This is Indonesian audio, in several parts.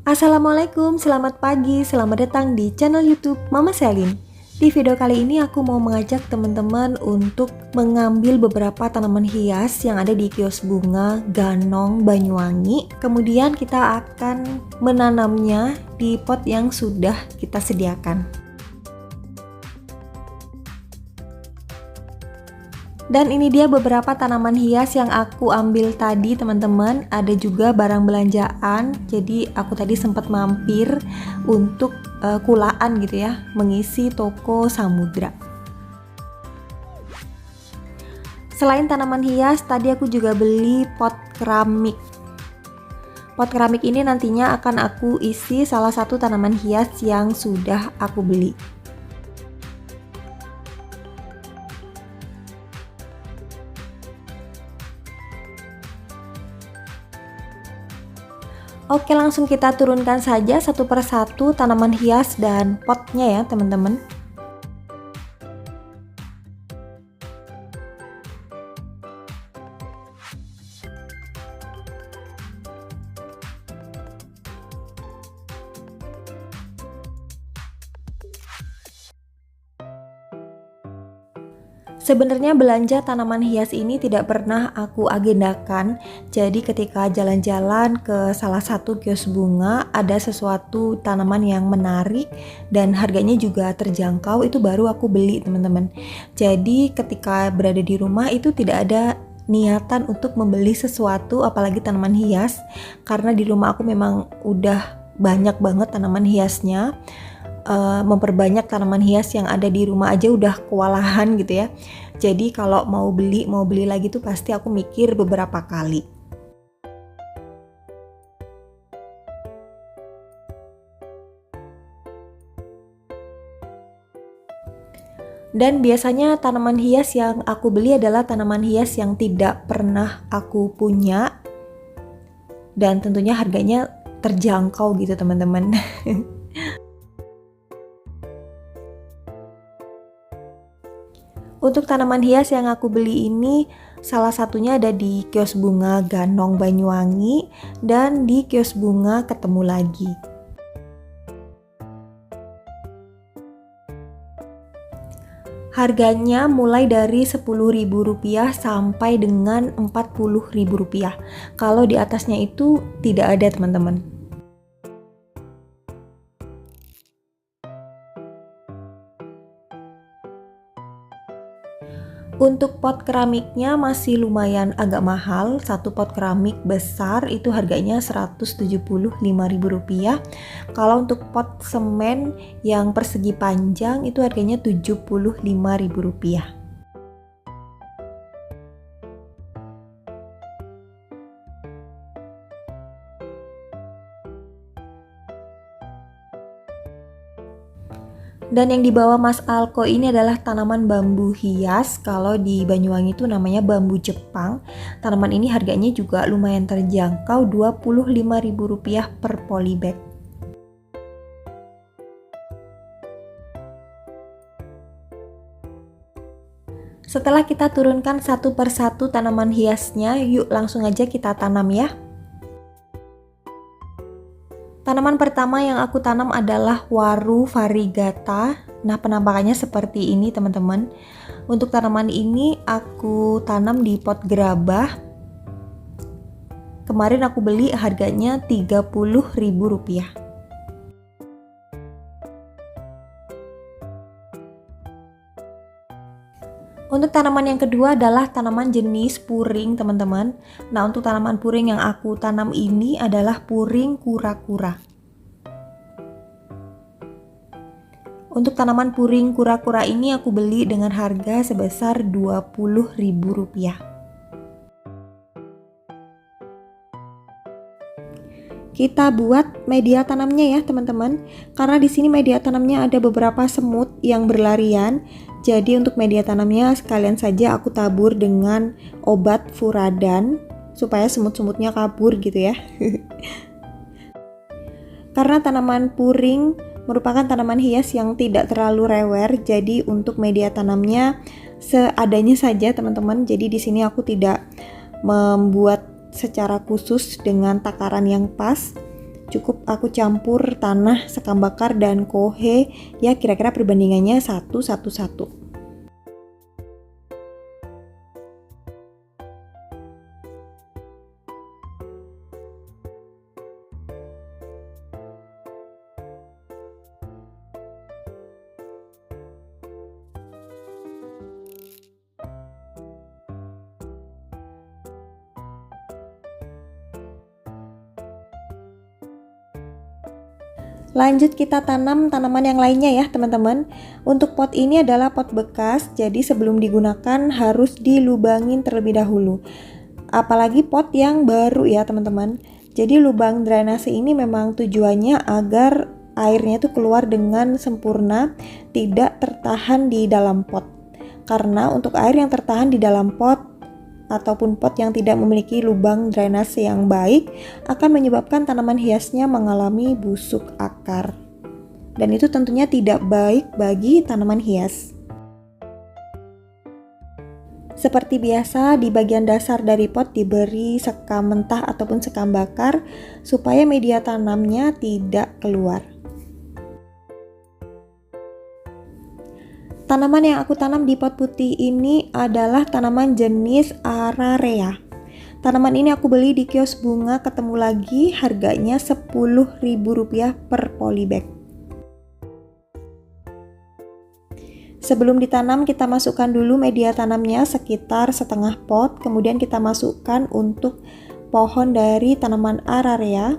Assalamualaikum, selamat pagi, selamat datang di channel YouTube Mama Selin. Di video kali ini aku mau mengajak teman-teman untuk mengambil beberapa tanaman hias yang ada di kios bunga Ganong Banyuwangi. Kemudian kita akan menanamnya di pot yang sudah kita sediakan. Dan ini dia beberapa tanaman hias yang aku ambil tadi teman-teman. Ada juga barang belanjaan, jadi aku tadi sempat mampir untuk kulaan gitu ya, mengisi toko Samudra. Selain tanaman hias, tadi aku juga beli pot keramik. Pot keramik ini nantinya akan aku isi salah satu tanaman hias yang sudah aku beli. Oke, langsung kita turunkan saja satu persatu tanaman hias dan potnya ya teman-teman. Sebenarnya belanja tanaman hias ini tidak pernah aku agendakan. Jadi ketika jalan-jalan ke salah satu kios bunga, ada sesuatu tanaman yang menarik dan harganya juga terjangkau, itu baru aku beli teman-teman. Jadi ketika berada di rumah itu tidak ada niatan untuk membeli sesuatu apalagi tanaman hias, karena di rumah aku memang udah banyak banget tanaman hiasnya. Memperbanyak tanaman hias yang ada di rumah aja udah kewalahan gitu ya. Jadi kalau mau beli lagi tuh pasti aku mikir beberapa kali. Dan biasanya tanaman hias yang aku beli adalah tanaman hias yang tidak pernah aku punya, dan tentunya harganya terjangkau gitu teman-teman. Untuk tanaman hias yang aku beli ini, salah satunya ada di kios bunga Ganong Banyuwangi dan di kios bunga Ketemu Lagi. Harganya mulai dari Rp10.000 sampai dengan Rp40.000. Kalau di atasnya itu tidak ada teman-teman. Untuk pot keramiknya masih lumayan agak mahal. Satu pot keramik besar itu harganya Rp175.000. Kalau untuk pot semen yang persegi panjang itu harganya Rp75.000. Dan yang dibawa Mas Alko ini adalah tanaman bambu hias. Kalau di Banyuwangi itu namanya bambu Jepang. Tanaman ini harganya juga lumayan terjangkau, Rp25.000 per polybag. Setelah kita turunkan satu persatu tanaman hiasnya, yuk langsung aja kita tanam ya. Tanaman pertama yang aku tanam adalah waru variegata. Nah, penampakannya seperti ini teman-teman. Untuk tanaman ini aku tanam di pot gerabah. Kemarin aku beli harganya Rp30.000. Untuk tanaman yang kedua adalah tanaman jenis puring teman-teman. Nah, untuk tanaman puring yang aku tanam ini adalah puring kura-kura. Untuk tanaman puring kura-kura ini aku beli dengan harga sebesar Rp20.000. Kita buat media tanamnya ya teman-teman. Karena di sini media tanamnya ada beberapa semut yang berlarian. Jadi untuk media tanamnya sekalian saja aku tabur dengan obat furadan supaya semut-semutnya kabur gitu ya. Karena tanaman puring merupakan tanaman hias yang tidak terlalu rewel, jadi untuk media tanamnya seadanya saja teman-teman. Jadi di sini aku tidak membuat secara khusus dengan takaran yang pas. cukup aku campur tanah, sekam bakar, dan kohe, ya kira-kira perbandingannya 1:1:1. Lanjut kita tanam tanaman yang lainnya ya teman-teman. Untuk pot ini adalah pot bekas, jadi sebelum digunakan harus dilubangin terlebih dahulu. Apalagi pot yang baru ya teman-teman. Jadi lubang drainase ini memang tujuannya agar airnya tuh keluar dengan sempurna, tidak tertahan di dalam pot. Karena untuk air yang tertahan di dalam pot ataupun pot yang tidak memiliki lubang drainase yang baik akan menyebabkan tanaman hiasnya mengalami busuk akar. Dan itu tentunya tidak baik bagi tanaman hias. Seperti biasa, di bagian dasar dari pot diberi sekam mentah ataupun sekam bakar supaya media tanamnya tidak keluar. Tanaman yang aku tanam di pot putih ini adalah tanaman jenis Ararea. Tanaman ini aku beli di kios bunga, ketemu lagi, harganya Rp10.000 per polybag. Sebelum ditanam kita masukkan dulu media tanamnya sekitar setengah pot, kemudian kita masukkan untuk pohon dari tanaman Ararea.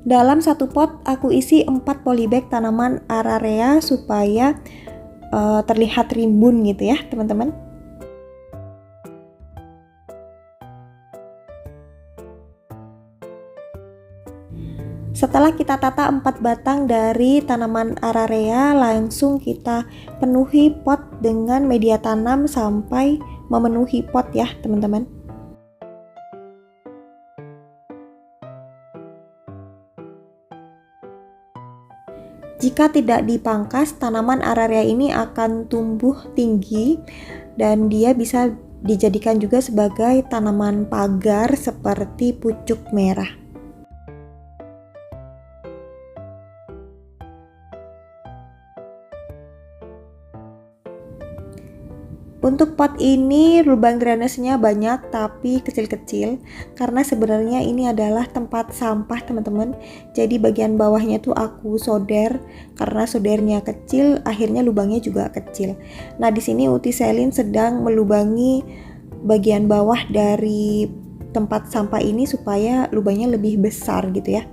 Dalam satu pot aku isi 4 polybag tanaman Ararea supaya terlihat rimbun gitu ya teman-teman. Setelah kita tata 4 batang dari tanaman Ararea, langsung kita penuhi pot dengan media tanam sampai memenuhi pot ya teman-teman. Jika tidak dipangkas, tanaman Ararea ini akan tumbuh tinggi dan dia bisa dijadikan juga sebagai tanaman pagar seperti pucuk merah. Untuk pot ini lubang drainasenya banyak tapi kecil-kecil karena sebenarnya ini adalah tempat sampah teman-teman. Jadi bagian bawahnya tuh aku solder, karena soldernya kecil akhirnya lubangnya juga kecil. Nah di sini Uti Selin sedang melubangi bagian bawah dari tempat sampah ini supaya lubangnya lebih besar gitu ya.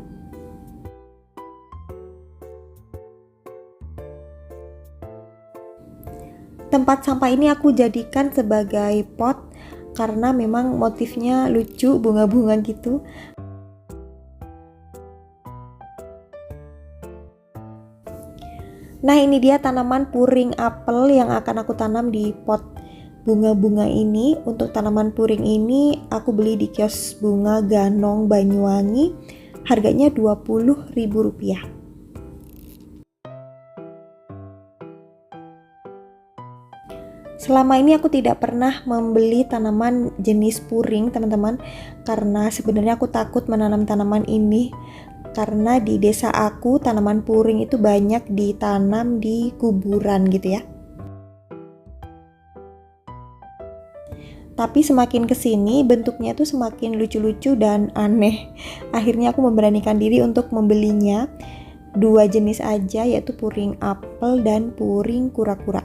Tempat sampah ini aku jadikan sebagai pot karena memang motifnya lucu, bunga-bunga gitu. Nah ini dia tanaman puring apel yang akan aku tanam di pot bunga-bunga ini. Untuk tanaman puring ini aku beli di kios bunga Ganong Banyuwangi, harganya Rp20.000. Selama ini aku tidak pernah membeli tanaman jenis puring teman-teman, karena sebenarnya aku takut menanam tanaman ini karena di desa aku tanaman puring itu banyak ditanam di kuburan gitu ya. Tapi semakin kesini bentuknya tuh semakin lucu-lucu dan aneh. Akhirnya aku memberanikan diri untuk membelinya. 2 jenis aja, yaitu puring apel dan puring kura-kura.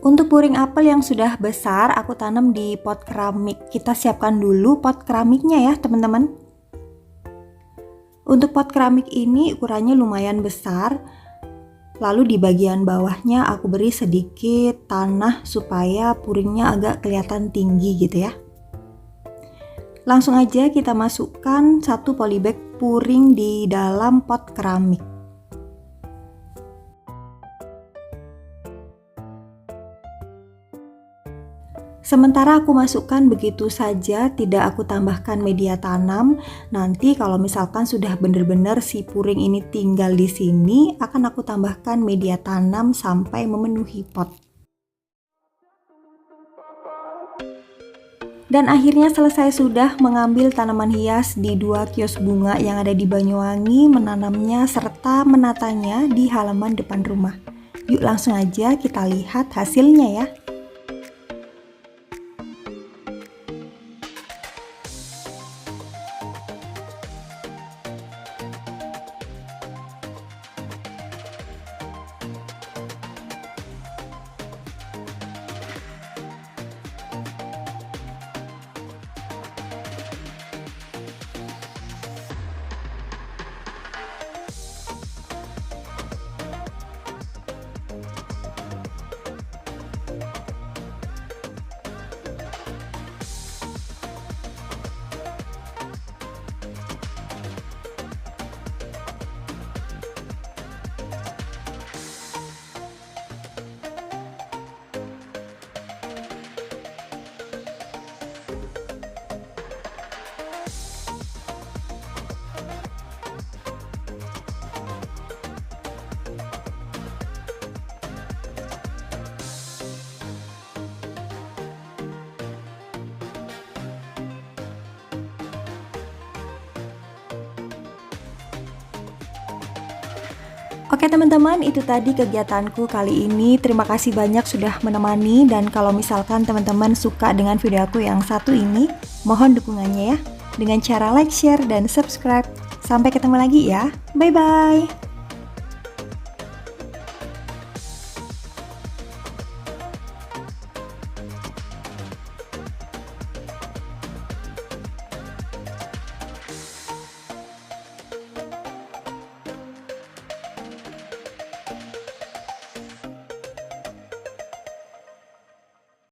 Untuk puring apel yang sudah besar aku tanam di pot keramik. Kita siapkan dulu pot keramiknya ya teman-teman. Untuk pot keramik ini ukurannya lumayan besar. Lalu di bagian bawahnya aku beri sedikit tanah supaya puringnya agak kelihatan tinggi gitu ya. Langsung aja kita masukkan 1 polybag puring di dalam pot keramik. Sementara aku masukkan begitu saja, tidak aku tambahkan media tanam. Nanti kalau misalkan sudah benar-benar si puring ini tinggal di sini, akan aku tambahkan media tanam sampai memenuhi pot. Dan akhirnya selesai sudah mengambil tanaman hias di 2 kios bunga yang ada di Banyuwangi, menanamnya serta menatanya di halaman depan rumah. Yuk langsung aja kita lihat hasilnya ya. Oke teman-teman, itu tadi kegiatanku kali ini. Terima kasih banyak sudah menemani, dan kalau misalkan teman-teman suka dengan video aku yang satu ini, mohon dukungannya ya, dengan cara like, share, dan subscribe. Sampai ketemu lagi ya, bye-bye!